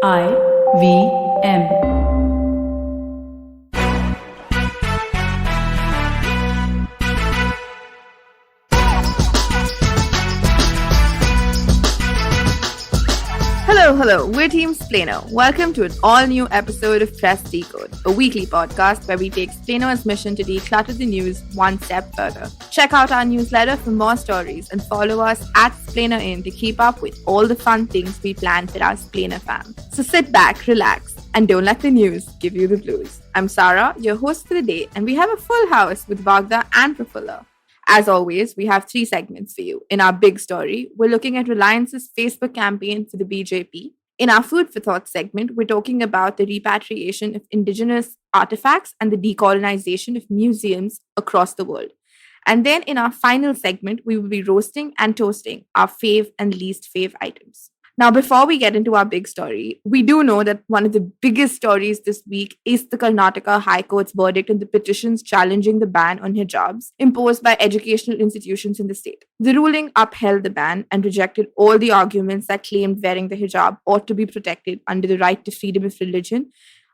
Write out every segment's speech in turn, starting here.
IVM. Hello, we're Team Splainer. Welcome to an all-new episode of Press Decode, a weekly podcast where we take Splainer's mission to declutter the news one step further. Check out our newsletter for more stories and follow us at splainerin to keep up with all the fun things we plan for our Splainer fam. So sit back, relax, and don't let the news give you the blues. I'm Sara, your host for the day, and we have a full house with Vagda and Prafula. As always, we have 3 segments for you. In our big story, we're looking at Reliance's Facebook campaign for the BJP. In our Food for Thought segment, we're talking about the repatriation of indigenous artifacts and the decolonization of museums across the world. And then in our final segment, we will be roasting and toasting our fave and least fave items. Now, before we get into our big story, we do know that one of the biggest stories this week is the Karnataka High Court's verdict on the petitions challenging the ban on hijabs imposed by educational institutions in the state. The ruling upheld the ban and rejected all the arguments that claimed wearing the hijab ought to be protected under the right to freedom of religion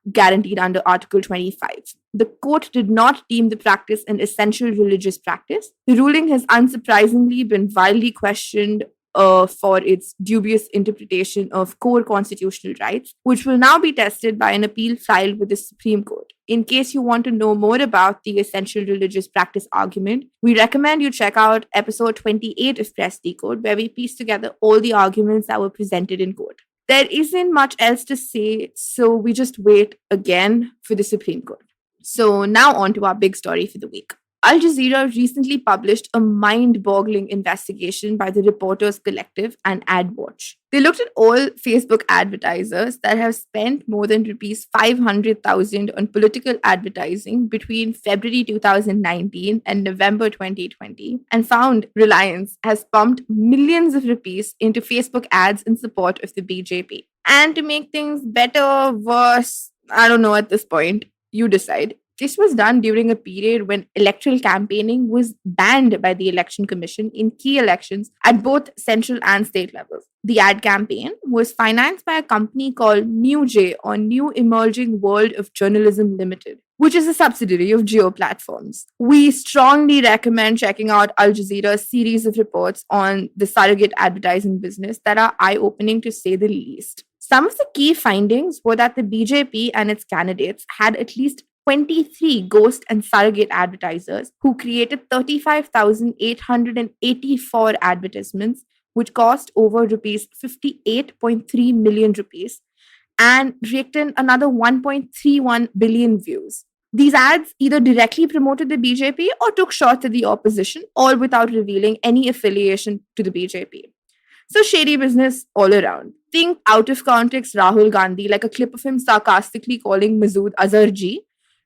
guaranteed under Article 25. The court did not deem the practice an essential religious practice. The ruling has unsurprisingly been widely questioned for its dubious interpretation of core constitutional rights, which will now be tested by an appeal filed with the Supreme Court. In case you want to know more about the essential religious practice argument, we recommend you check out episode 28 of Press Decode, where we piece together all the arguments that were presented in court. There isn't much else to say, so we just wait again for the Supreme Court. So now on to our big story for the week. Al Jazeera recently published a mind-boggling investigation by the Reporters Collective and AdWatch. They looked at all Facebook advertisers that have spent more than rupees 500,000 on political advertising between February 2019 and November 2020 and found Reliance has pumped millions of rupees into Facebook ads in support of the BJP. And to make things better, worse, I don't know at this point, you decide. This was done during a period when electoral campaigning was banned by the Election Commission in key elections at both central and state levels. The ad campaign was financed by a company called NewJ, or New Emerging World of Journalism Limited, which is a subsidiary of Geo Platforms. We strongly recommend checking out Al Jazeera's series of reports on the surrogate advertising business that are eye-opening to say the least. Some of the key findings were that the BJP and its candidates had at least 23 ghost and surrogate advertisers who created 35,884 advertisements, which cost over rupees 58.3 million rupees and raked in another 1.31 billion views. These ads either directly promoted the BJP or took shots at the opposition, all without revealing any affiliation to the BJP. So shady business all around. Think out of context Rahul Gandhi, like a clip of him sarcastically calling Masood Azhar ji,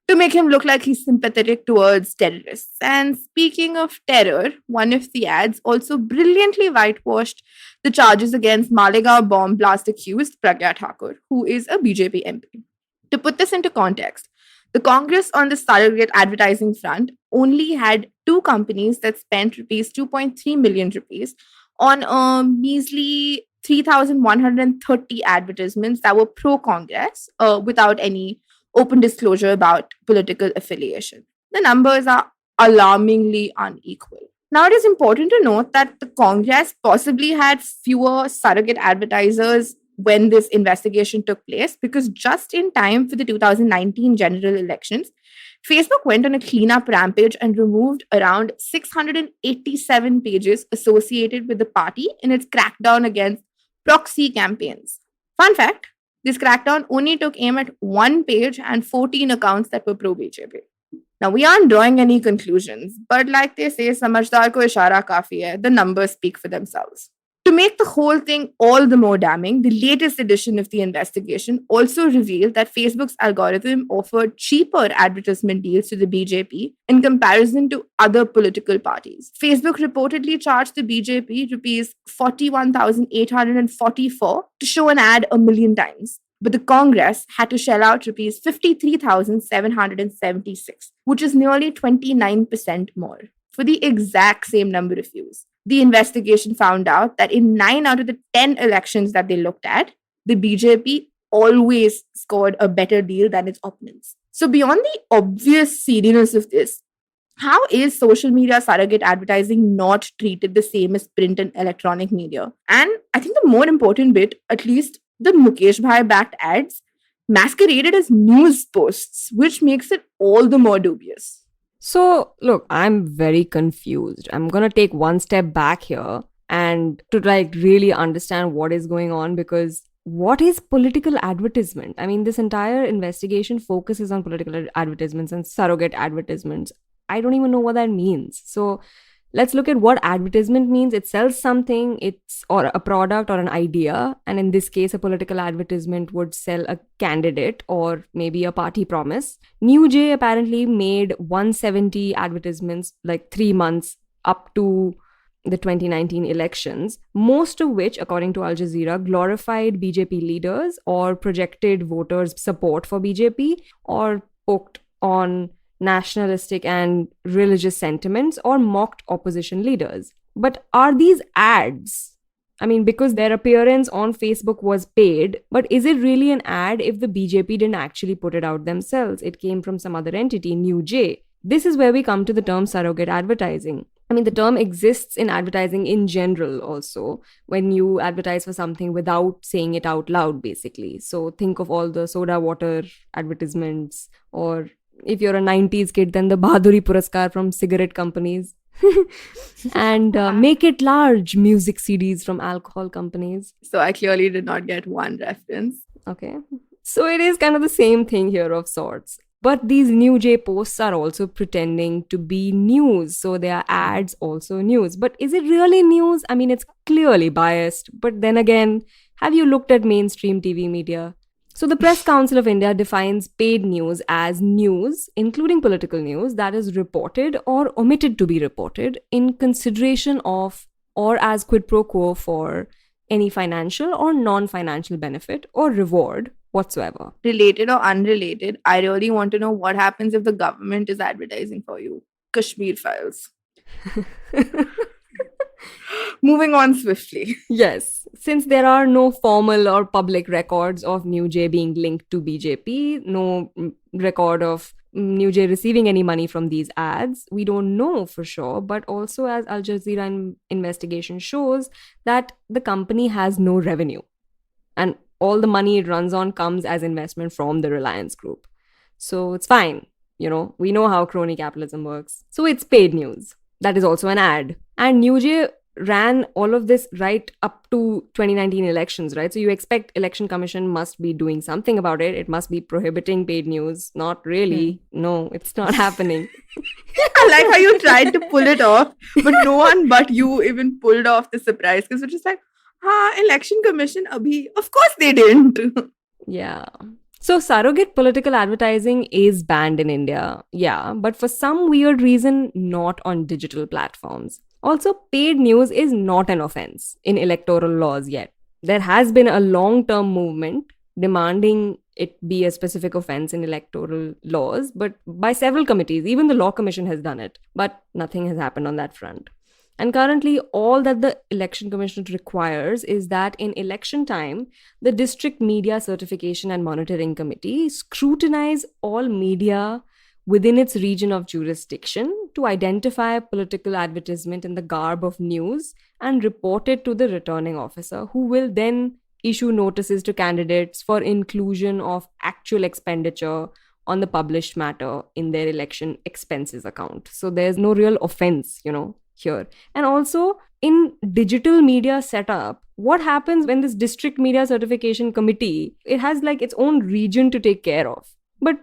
to make him look like he's sympathetic towards terrorists. And speaking of terror, one of the ads also brilliantly whitewashed the charges against Malegaon bomb blast accused Pragya Thakur, who is a BJP MP. To put this into context, the Congress on the surrogate advertising front only had 2 companies that spent rupees 2.3 million rupees on a measly 3,130 advertisements that were pro-Congress without any open disclosure about political affiliation. The numbers are alarmingly unequal. Now, it is important to note that the Congress possibly had fewer surrogate advertisers when this investigation took place, because just in time for the 2019 general elections, Facebook went on a cleanup rampage and removed around 687 pages associated with the party in its crackdown against proxy campaigns. Fun fact, this crackdown only took aim at 1 page and 14 accounts that were pro-BJP. Now, we aren't drawing any conclusions, but like they say, samajhdar ko ishara kafi hai. The numbers speak for themselves. To make the whole thing all the more damning, the latest edition of the investigation also revealed that Facebook's algorithm offered cheaper advertisement deals to the BJP in comparison to other political parties. Facebook reportedly charged the BJP rupees 41,844 to show an ad 1 million times. But the Congress had to shell out rupees 53,776, which is nearly 29% more, for the exact same number of views. The investigation found out that in 9 out of the 10 elections that they looked at, the BJP always scored a better deal than its opponents. So, beyond the obvious seriousness of this, how is social media surrogate advertising not treated the same as print and electronic media? And I think the more important bit, at least the Mukesh Bhai backed ads, masqueraded as news posts, which makes it all the more dubious. So, look, I'm very confused. I'm going to take one step back here and to really understand what is going on, because what is political advertisement? I mean, this entire investigation focuses on political advertisements and surrogate advertisements. I don't even know what that means. So, let's look at what advertisement means. It sells something, it's or a product or an idea, and in this case a political advertisement would sell a candidate or maybe a party promise. New Jay apparently made 170 advertisements 3 months up to the 2019 elections, most of which, according to Al Jazeera, glorified BJP leaders or projected voters' support for BJP or poked on nationalistic and religious sentiments or mocked opposition leaders. But are these ads? I mean, because their appearance on Facebook was paid, but is it really an ad if the BJP didn't actually put it out themselves? It came from some other entity, New J. This is where we come to the term surrogate advertising. I mean, the term exists in advertising in general also, when you advertise for something without saying it out loud, basically. So think of all the soda water advertisements, or if you're a 90s kid, then the Bahaduri Puraskar from cigarette companies. And make it large music CDs from alcohol companies. So I clearly did not get one reference. Okay. So it is kind of the same thing here of sorts. But these New J posts are also pretending to be news. So they are ads, also news. But is it really news? I mean, it's clearly biased. But then again, have you looked at mainstream TV media? So the Press Council of India defines paid news as news, including political news, that is reported or omitted to be reported in consideration of or as quid pro quo for any financial or non-financial benefit or reward whatsoever. Related or unrelated, I really want to know what happens if the government is advertising for you. Kashmir Files. Moving on swiftly. Yes, since there are no formal or public records of New Jay being linked to BJP, no record of New Jay receiving any money from these ads, we don't know for sure. But also, as Al Jazeera investigation shows, that the company has no revenue. And all the money it runs on comes as investment from the Reliance Group. So it's fine. You know, we know how crony capitalism works. So it's paid news. That is also an ad. And New Jay ran all of this right up to 2019 elections, right? So you expect Election Commission must be doing something about it. It must be prohibiting paid news. Not really. No, it's not happening. I like how you tried to pull it off, but no one but you even pulled off the surprise, because we're just like, Election Commission abhi. Of course they didn't. Yeah. So surrogate political advertising is banned in India. Yeah, but for some weird reason, not on digital platforms. Also, paid news is not an offense in electoral laws yet. There has been a long-term movement demanding it be a specific offense in electoral laws, but by several committees. Even the Law Commission has done it, but nothing has happened on that front. And currently, all that the Election Commission requires is that in election time, the District Media Certification and Monitoring Committee scrutinize all media within its region of jurisdiction to identify political advertisement in the garb of news and report it to the returning officer, who will then issue notices to candidates for inclusion of actual expenditure on the published matter in their election expenses account. So there's no real offense, here. And also, in digital media setup, what happens when this District Media Certification Committee, it has its own region to take care of. But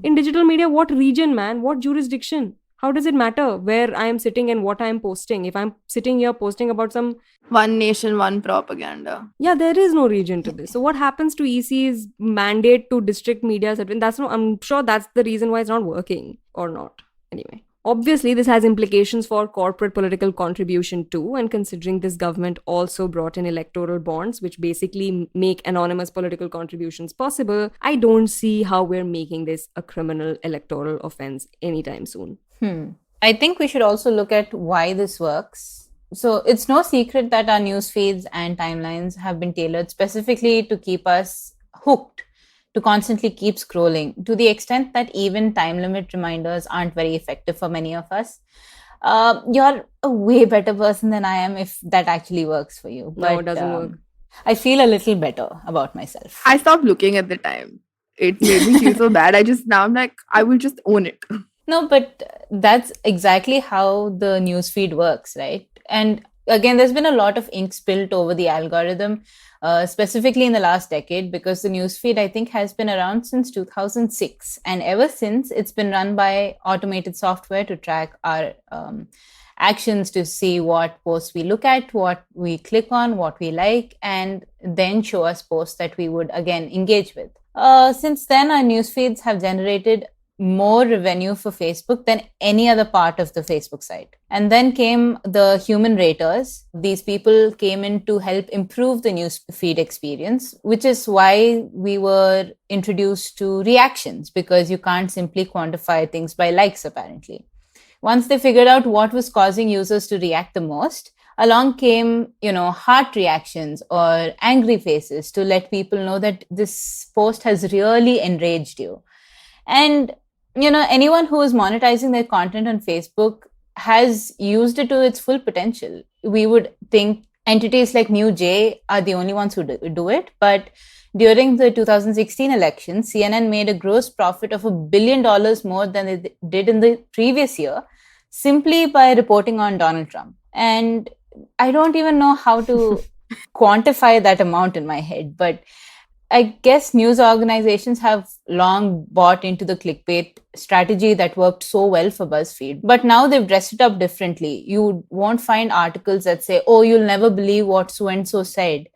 in digital media, what region, man? What jurisdiction? How does it matter where I am sitting and what I am posting? If I'm sitting here posting about some one nation, one propaganda. Yeah, there is no region to this. So what happens to EC's mandate to district media? I'm sure that's the reason why it's not working, or not. Anyway. Obviously, this has implications for corporate political contribution too, and considering this government also brought in electoral bonds, which basically make anonymous political contributions possible, I don't see how we're making this a criminal electoral offense anytime soon. I think we should also look at why this works. So it's no secret that our news feeds and timelines have been tailored specifically to keep us hooked to constantly keep scrolling, to the extent that even time limit reminders aren't very effective for many of us. You're a way better person than I am if that actually works for you. No, But it doesn't work. I feel a little better about myself. I stopped looking at the time. It made me feel so bad. I'm like, I will just own it. No, but that's exactly how the newsfeed works, right? And again, there's been a lot of ink spilt over the algorithm, specifically in the last decade, because the newsfeed, I think, has been around since 2006. And ever since, it's been run by automated software to track our actions, to see what posts we look at, what we click on, what we like, and then show us posts that we would, again, engage with. Since then, our news feeds have generated more revenue for Facebook than any other part of the Facebook site. And then came the human raters. These people came in to help improve the news feed experience, which is why we were introduced to reactions, because you can't simply quantify things by likes, apparently. Once they figured out what was causing users to react the most, along came, heart reactions or angry faces to let people know that this post has really enraged you. And, anyone who is monetizing their content on Facebook has used it to its full potential. We would think entities like New J are the only ones who do it, but during the 2016 election, CNN made a gross profit of $1 billion more than it did in the previous year, simply by reporting on Donald Trump. And I don't even know how to quantify that amount in my head, but I guess news organizations have long bought into the clickbait strategy that worked so well for BuzzFeed. But now they've dressed it up differently. You won't find articles that say, oh, you'll never believe what so-and-so said.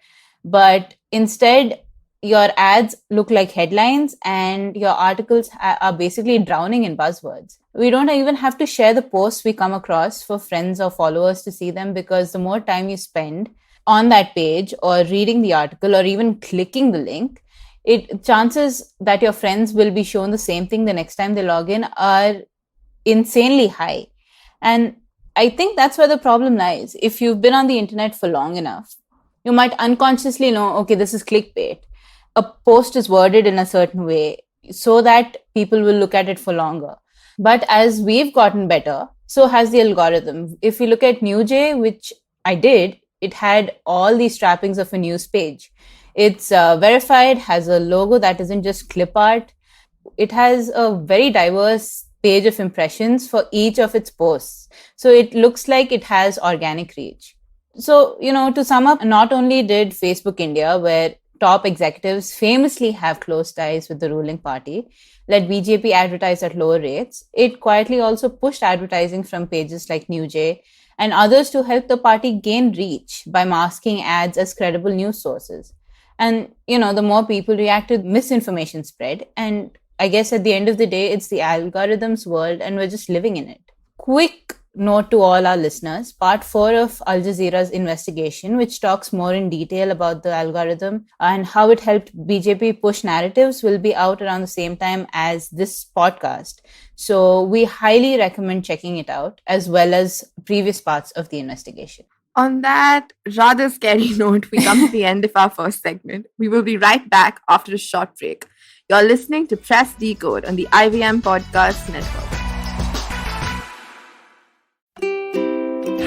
But instead, your ads look like headlines and your articles are basically drowning in buzzwords. We don't even have to share the posts we come across for friends or followers to see them, because the more time you spend on that page or reading the article or even clicking the link, chances that your friends will be shown the same thing the next time they log in are insanely high. And I think that's where the problem lies. If you've been on the internet for long enough, you might unconsciously know, okay, this is clickbait. A post is worded in a certain way so that people will look at it for longer. But as we've gotten better, so has the algorithm. If you look at NewJ, which I did, it had all these trappings of a news page. It's verified, has a logo that isn't just clip art. It has a very diverse page of impressions for each of its posts. So it looks like it has organic reach. So, to sum up, not only did Facebook India, where top executives famously have close ties with the ruling party, let BJP advertise at lower rates, it quietly also pushed advertising from pages like NewJ and others to help the party gain reach by masking ads as credible news sources. And, the more people reacted, misinformation spread. And I guess at the end of the day, it's the algorithm's world and we're just living in it. Quick note to all our listeners, part 4 of Al Jazeera's investigation, which talks more in detail about the algorithm and how it helped BJP push narratives, will be out around the same time as this podcast. So we highly recommend checking it out, as well as previous parts of the investigation. On that rather scary note, we come to the end of our first segment. We will be right back after a short break. You're listening to Press Decode on the IVM Podcast Network.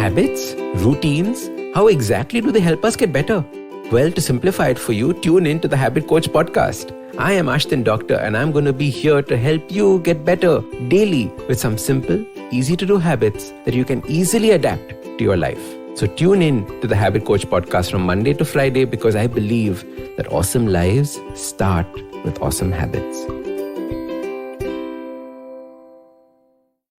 Habits? Routines? How exactly do they help us get better? Well, to simplify it for you, tune in to the Habit Coach podcast. I am Ashton Doctor and I'm going to be here to help you get better daily with some simple, easy to do habits that you can easily adapt to your life. So tune in to the Habit Coach podcast from Monday to Friday, because I believe that awesome lives start with awesome habits.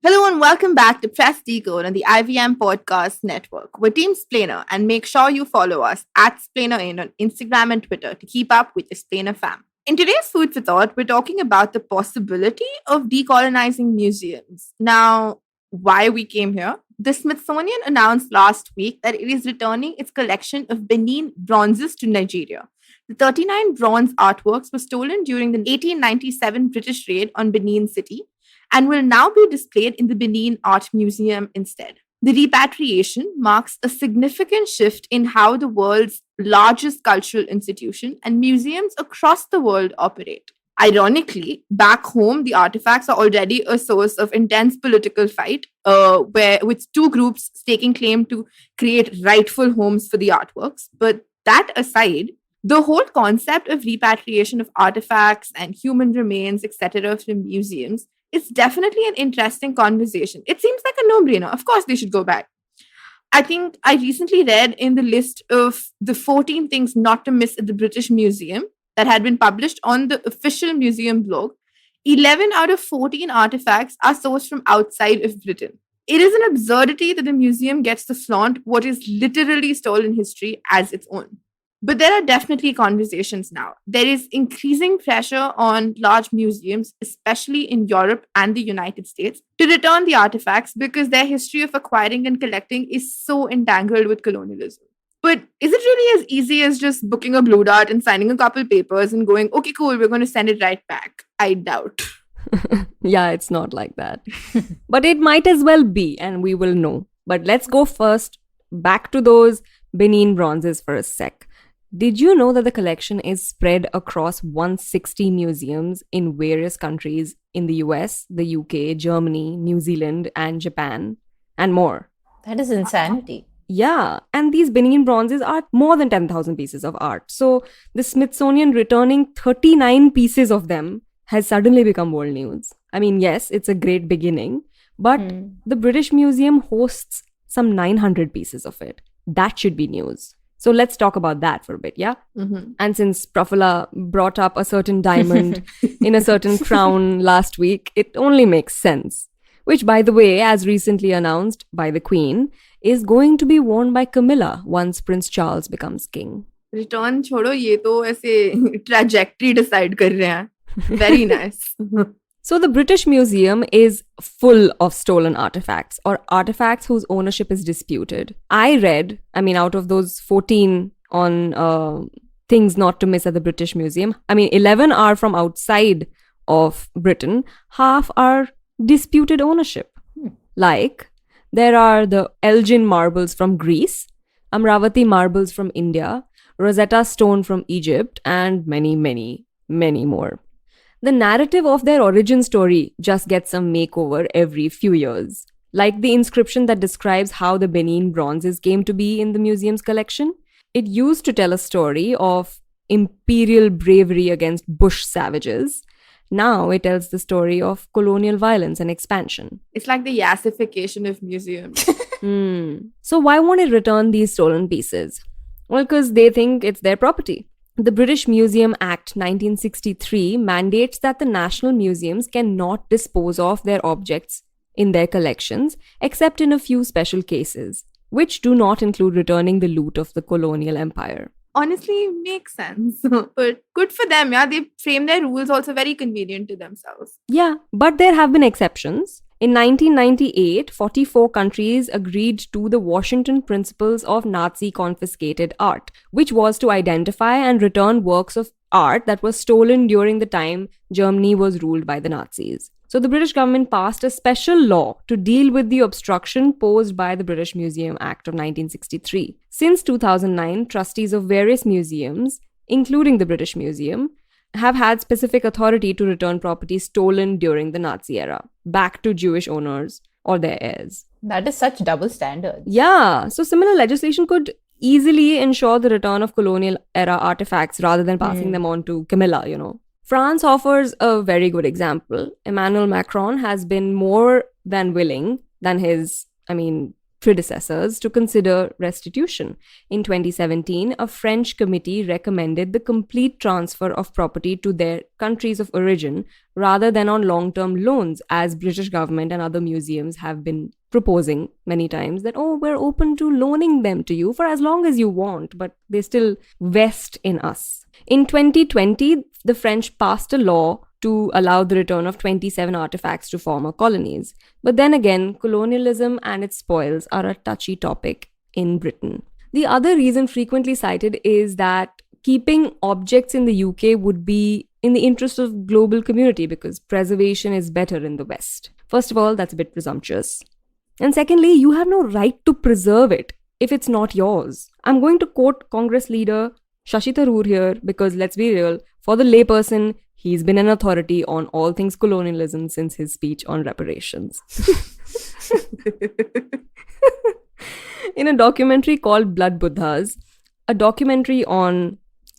Hello and welcome back to Press Decode on the IVM Podcast Network. We're Team Splainer, and make sure you follow us at splainerin on Instagram and Twitter to keep up with the Splainer fam. In today's Food for Thought, we're talking about the possibility of decolonizing museums. Now, why we came here? The Smithsonian announced last week that it is returning its collection of Benin bronzes to Nigeria. The 39 bronze artworks were stolen during the 1897 British raid on Benin City and will now be displayed in the Benin Art Museum instead. The repatriation marks a significant shift in how the world's largest cultural institution and museums across the world operate. Ironically, back home, the artifacts are already a source of intense political fight, where with two groups staking claim to create rightful homes for the artworks. But that aside, the whole concept of repatriation of artifacts and human remains, etc., from museums is definitely an interesting conversation. It seems like a no-brainer. Of course, they should go back. I think I recently read in the list of the 14 things not to miss at the British Museum that had been published on the official museum blog, 11 out of 14 artifacts are sourced from outside of Britain. It is an absurdity that the museum gets to flaunt what is literally stolen history as its own. But there are definitely conversations now. There is increasing pressure on large museums, especially in Europe and the United States, to return the artifacts because their history of acquiring and collecting is so entangled with colonialism. But is it really as easy as just booking a blue dart and signing a couple papers and going, okay, cool, we're going to send it right back? I doubt. Yeah, it's not like that. But it might as well be, and we will know. But let's go first back to those Benin bronzes for a sec. Did you know that the collection is spread across 160 museums in various countries in the US, the UK, Germany, New Zealand, and Japan, and more? That is insanity. Yeah, and these Benin bronzes are more than 10,000 pieces of art. So the Smithsonian returning 39 pieces of them has suddenly become world news. I mean, yes, it's a great beginning, but the British Museum hosts some 900 pieces of it. That should be news. So let's talk about that for a bit, yeah? Mm-hmm. And since Prafula brought up a certain diamond in a certain crown last week, it only makes sense. Which, by the way, as recently announced by the Queen, is going to be worn by Camilla once Prince Charles becomes king. Return छोड़ो, ये तो ऐसे trajectory decide कर रहे हैं. Very nice. So the British Museum is full of stolen artifacts or artifacts whose ownership is disputed. I read, out of those 14 on things not to miss at the British Museum, 11 are from outside of Britain, half are disputed ownership. Like, there are the Elgin marbles from Greece, Amravati marbles from India, Rosetta Stone from Egypt, and many, many, many more. The narrative of their origin story just gets a makeover every few years. Like the inscription that describes how the Benin bronzes came to be in the museum's collection. It used to tell a story of imperial bravery against bush savages. Now it tells the story of colonial violence and expansion. It's like the yassification of museums. So why won't it return these stolen pieces? Well, because they think it's their property. The British Museum Act 1963 mandates that the national museums cannot dispose of their objects in their collections except in a few special cases, which do not include returning the loot of the colonial empire. Honestly, makes sense. But good for them, yeah. They frame their rules also very convenient to themselves. Yeah, but there have been exceptions. In 1998, 44 countries agreed to the Washington Principles of Nazi Confiscated Art, which was to identify and return works of art that were stolen during the time Germany was ruled by the Nazis. So the British government passed a special law to deal with the obstruction posed by the British Museum Act of 1963. Since 2009, trustees of various museums, including the British Museum, have had specific authority to return property stolen during the Nazi era back to Jewish owners or their heirs. That is such double standards. Yeah, so similar legislation could easily ensure the return of colonial era artifacts rather than passing them on to Camilla, France offers a very good example. Emmanuel Macron has been more than willing than his, predecessors to consider restitution. In 2017, a French committee recommended the complete transfer of property to their countries of origin rather than on long-term loans, as British government and other museums have been proposing many times that, we're open to loaning them to you for as long as you want, but they still vest in us. In 2020, the French passed a law to allow the return of 27 artifacts to former colonies. But then again, colonialism and its spoils are a touchy topic in Britain. The other reason frequently cited is that keeping objects in the UK would be in the interest of global community because preservation is better in the West. First of all, that's a bit presumptuous. And secondly, you have no right to preserve it if it's not yours. I'm going to quote Congress leader Shashi Tharoor here because let's be real, for the layperson, he's been an authority on all things colonialism since his speech on reparations. In a documentary called Blood Buddhas, a documentary on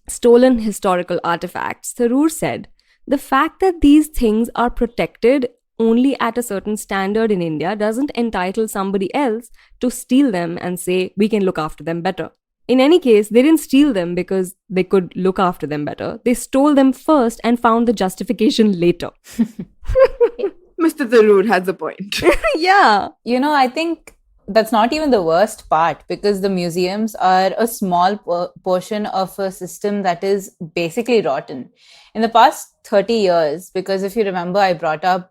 stolen historical artifacts, Tharoor said, the fact that these things are protected only at a certain standard in India doesn't entitle somebody else to steal them and say, we can look after them better. In any case, they didn't steal them because they could look after them better. They stole them first and found the justification later. Mr. Tharoor has a point. Yeah. I think that's not even the worst part, because the museums are a small portion of a system that is basically rotten. In the past 30 years, because if you remember, I brought up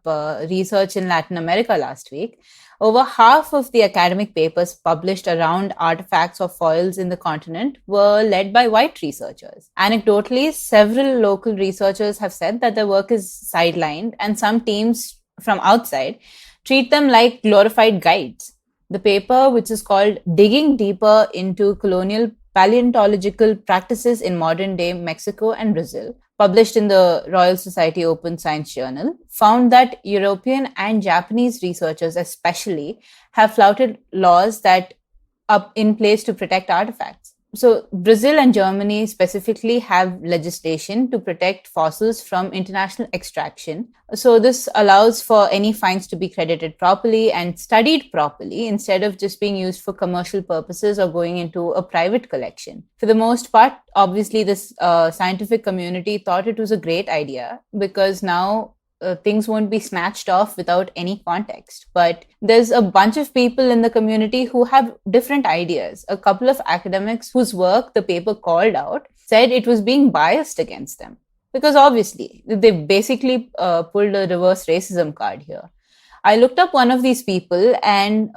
research in Latin America last week, over half of the academic papers published around artifacts or foils in the continent were led by white researchers. Anecdotally, several local researchers have said that their work is sidelined, and some teams from outside treat them like glorified guides. The paper, which is called Digging Deeper into Colonial Paleontological Practices in Modern-Day Mexico and Brazil, published in the Royal Society Open Science Journal, found that European and Japanese researchers especially have flouted laws that are in place to protect artifacts. So Brazil and Germany specifically have legislation to protect fossils from international extraction. So this allows for any finds to be credited properly and studied properly instead of just being used for commercial purposes or going into a private collection. For the most part, obviously, this scientific community thought it was a great idea because now things won't be snatched off without any context. But there's a bunch of people in the community who have different ideas. A couple of academics whose work the paper called out said it was being biased against them. Because obviously, they basically pulled a reverse racism card here. I looked up one of these people, and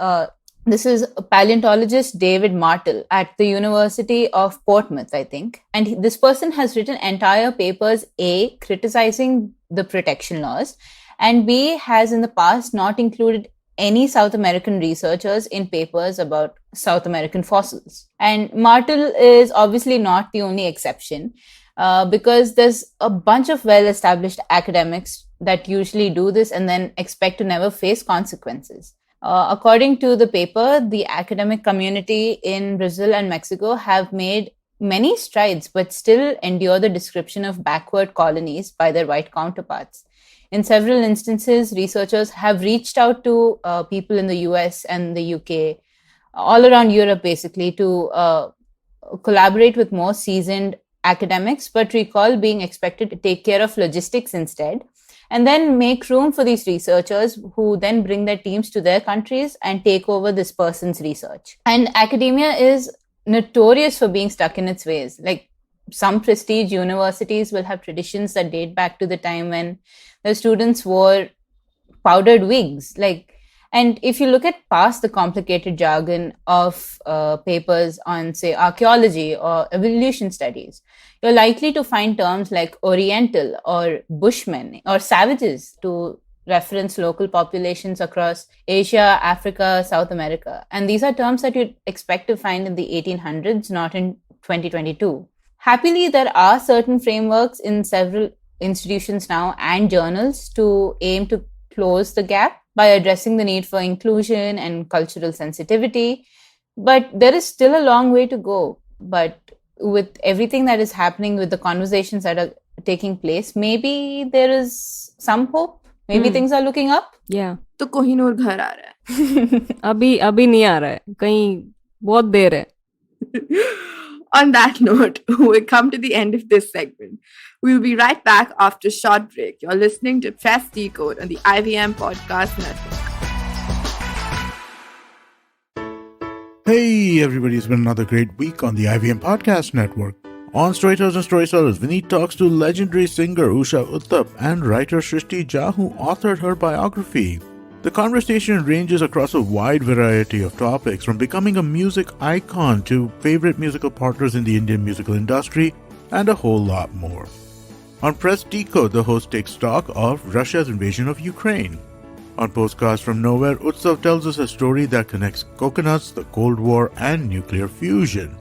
this is paleontologist David Martel at the University of Portsmouth, I think. And this person has written entire papers, A, criticizing the protection laws, and B, has in the past not included any South American researchers in papers about South American fossils. And Martel is obviously not the only exception, because there's a bunch of well-established academics that usually do this and then expect to never face consequences. According to the paper, the academic community in Brazil and Mexico have made many strides, but still endure the description of backward colonies by their white counterparts. In several instances, researchers have reached out to people in the US and the UK, all around Europe basically, to collaborate with more seasoned academics, but recall being expected to take care of logistics instead, and then make room for these researchers who then bring their teams to their countries and take over this person's research. And academia is notorious for being stuck in its ways. Like, some prestige universities will have traditions that date back to the time when the students wore powdered wigs. And if you look at past the complicated jargon of papers on, say, archaeology or evolution studies, you're likely to find terms like Oriental or Bushmen or savages to reference local populations across Asia, Africa, South America. And these are terms that you'd expect to find in the 1800s, not in 2022. Happily, there are certain frameworks in several institutions now and journals to aim to close the gap by addressing the need for inclusion and cultural sensitivity. But there is still a long way to go. But with everything that is happening, with the conversations that are taking place, maybe there is some hope. Maybe things are looking up. Yeah. तो कोहिनूर घर आ रहा है. अभी नहीं आ रहा है. कहीं बहुत देर है. On that note, we've come to the end of this segment. We'll be right back after a short break. You're listening to Press Decode on the IVM Podcast Network. Hey everybody, it's been another great week on the IVM Podcast Network. On Storytellers and Storytellers, Vineet talks to legendary singer Usha Uttap and writer Shrishti Jha, who authored her biography. The conversation ranges across a wide variety of topics, from becoming a music icon to favorite musical partners in the Indian musical industry, and a whole lot more. On Press Decode, the host takes stock of Russia's invasion of Ukraine. On Postcards from Nowhere, Utsav tells us a story that connects coconuts, the Cold War, and nuclear fusion.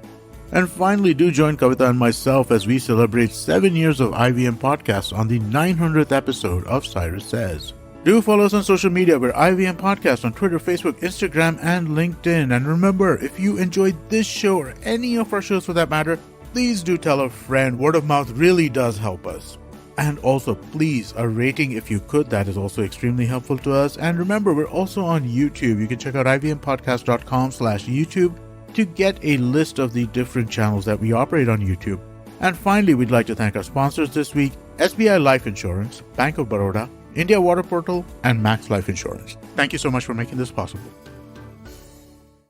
And finally, do join Kavita and myself as we celebrate 7 years of IVM Podcasts on the 900th episode of Cyrus Says. Do follow us on social media. We're IVM Podcast on Twitter, Facebook, Instagram, and LinkedIn. And remember, if you enjoyed this show or any of our shows for that matter, please do tell a friend. Word of mouth really does help us. And also, please, a rating if you could. That is also extremely helpful to us. And remember, we're also on YouTube. You can check out ivmpodcast.com/YouTube to get a list of the different channels that we operate on YouTube. And finally, we'd like to thank our sponsors this week, SBI Life Insurance, Bank of Baroda, India Water Portal, and Max Life Insurance. Thank you so much for making this possible.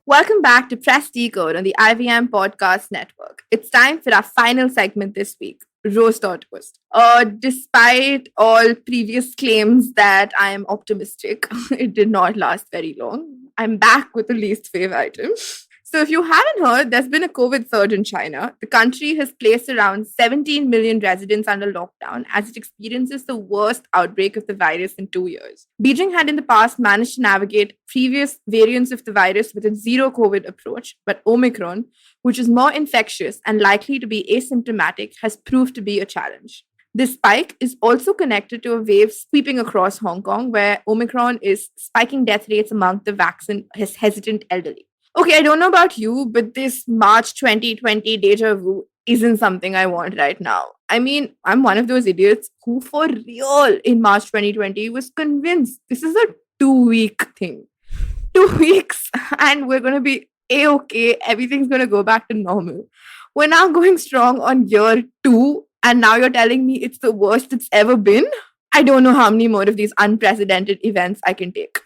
Welcome back to Press Decode on the IVM Podcast Network. It's time for our final segment this week, Roast or Toast. Despite all previous claims that I am optimistic, it did not last very long. I'm back with the least fave item. So if you haven't heard, there's been a COVID surge in China. The country has placed around 17 million residents under lockdown as it experiences the worst outbreak of the virus in 2 years. Beijing had in the past managed to navigate previous variants of the virus with a zero COVID approach, but Omicron, which is more infectious and likely to be asymptomatic, has proved to be a challenge. This spike is also connected to a wave sweeping across Hong Kong, where Omicron is spiking death rates among the vaccine-hesitant elderly. Okay, I don't know about you, but this March 2020 deja vu isn't something I want right now. I mean, I'm one of those idiots who for real in March 2020 was convinced this is a 2-week thing. 2 weeks and we're going to be A-okay. Everything's going to go back to normal. We're now going strong on year 2 and now you're telling me it's the worst it's ever been? I don't know how many more of these unprecedented events I can take.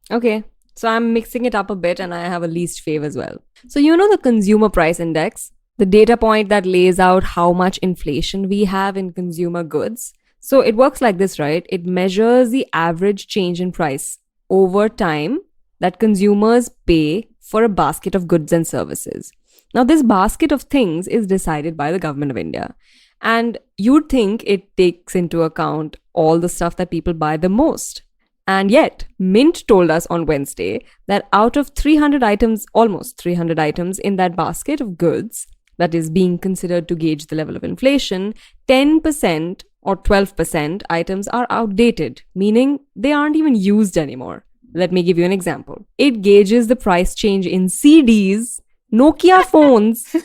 Okay. So I'm mixing it up a bit and I have a least fave as well. So you know the consumer price index, the data point that lays out how much inflation we have in consumer goods. So it works like this, right? It measures the average change in price over time that consumers pay for a basket of goods and services. Now this basket of things is decided by the government of India. And you'd think it takes into account all the stuff that people buy the most. And yet, Mint told us on Wednesday that out of 300 items, almost 300 items in that basket of goods that is being considered to gauge the level of inflation, 10% or 12% items are outdated, meaning they aren't even used anymore. Let me give you an example. It gauges the price change in CDs, Nokia phones,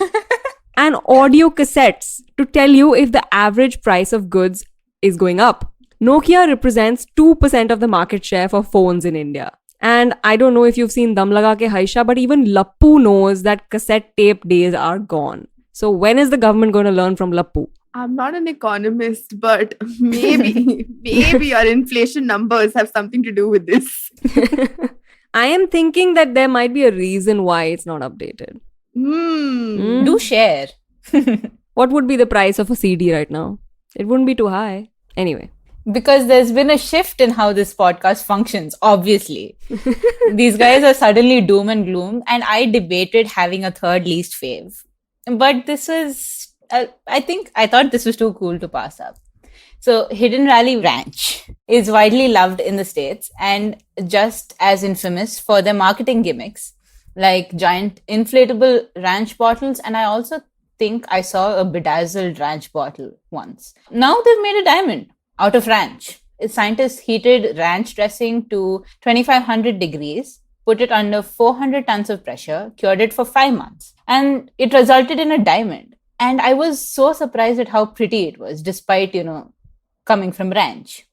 and audio cassettes to tell you if the average price of goods is going up. Nokia represents 2% of the market share for phones in India. And I don't know if you've seen Dam Laga Ke Haisha, but even Lappu knows that cassette tape days are gone. So when is the government going to learn from Lappu? I'm not an economist, but maybe your inflation numbers have something to do with this. I am thinking that there might be a reason why it's not updated. Do share. What would be the price of a CD right now? It wouldn't be too high. Anyway. Because there's been a shift in how this podcast functions, obviously. These guys are suddenly doom and gloom, and I debated having a third least fave. But this was, I thought this was too cool to pass up. So Hidden Valley Ranch is widely loved in the States and just as infamous for their marketing gimmicks, like giant inflatable ranch bottles. And I also think I saw a bedazzled ranch bottle once. Now they've made a diamond out of ranch. Scientists heated ranch dressing to 2500 degrees, put it under 400 tons of pressure, cured it for 5 months. And it resulted in a diamond. And I was so surprised at how pretty it was, despite, coming from ranch.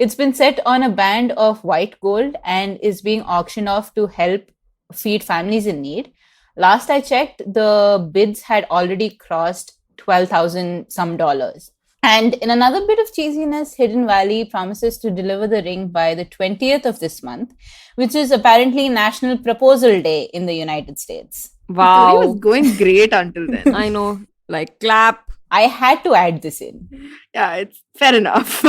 It's been set on a band of white gold and is being auctioned off to help feed families in need. Last I checked, the bids had already crossed $12,000 some dollars. And in another bit of cheesiness, Hidden Valley promises to deliver the ring by the 20th of this month, which is apparently National Proposal Day in the United States. Wow. The story was going great until then. I know. Like, clap. I had to add this in. Yeah, it's fair enough.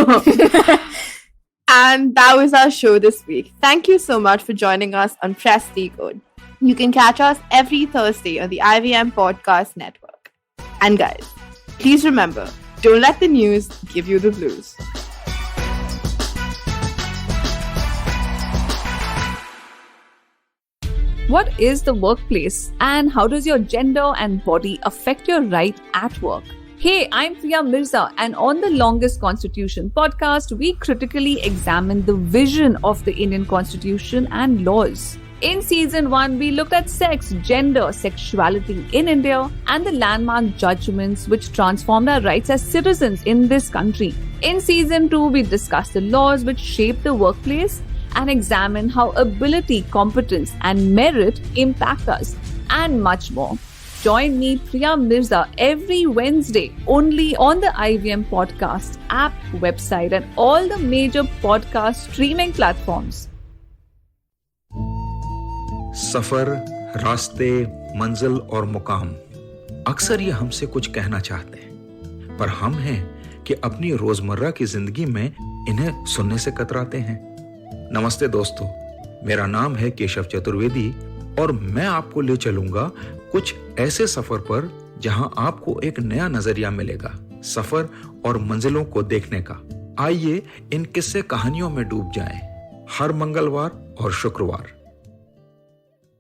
And that was our show this week. Thank you so much for joining us on Press Decode. You can catch us every Thursday on the IVM Podcast Network. And guys, please remember, don't let the news give you the blues. What is the workplace and how does your gender and body affect your right at work? Hey, I'm Priya Mirza, and on the Longest Constitution podcast, we critically examine the vision of the Indian Constitution and laws. In season 1, we looked at sex, gender, sexuality in India, and the landmark judgments which transformed our rights as citizens in this country. In season 2, we discussed the laws which shape the workplace and examine how ability, competence, and merit impact us, and much more. Join me, Priya Mirza, every Wednesday only on the IVM Podcast app, website, and all the major podcast streaming platforms. सफर, रास्ते, मंजिल और मुकाम अक्सर ये हमसे कुछ कहना चाहते हैं, पर हम हैं कि अपनी रोजमर्रा की जिंदगी में इन्हें सुनने से कतराते हैं। नमस्ते दोस्तों, मेरा नाम है केशव चतुर्वेदी और मैं आपको ले चलूंगा कुछ ऐसे सफर पर जहां आपको एक नया नजरिया मिलेगा सफर और मंजिलों को देखने का। आइए इन किस्से कहानियों में डूब जाएं। हर मंगलवार और शुक्रवार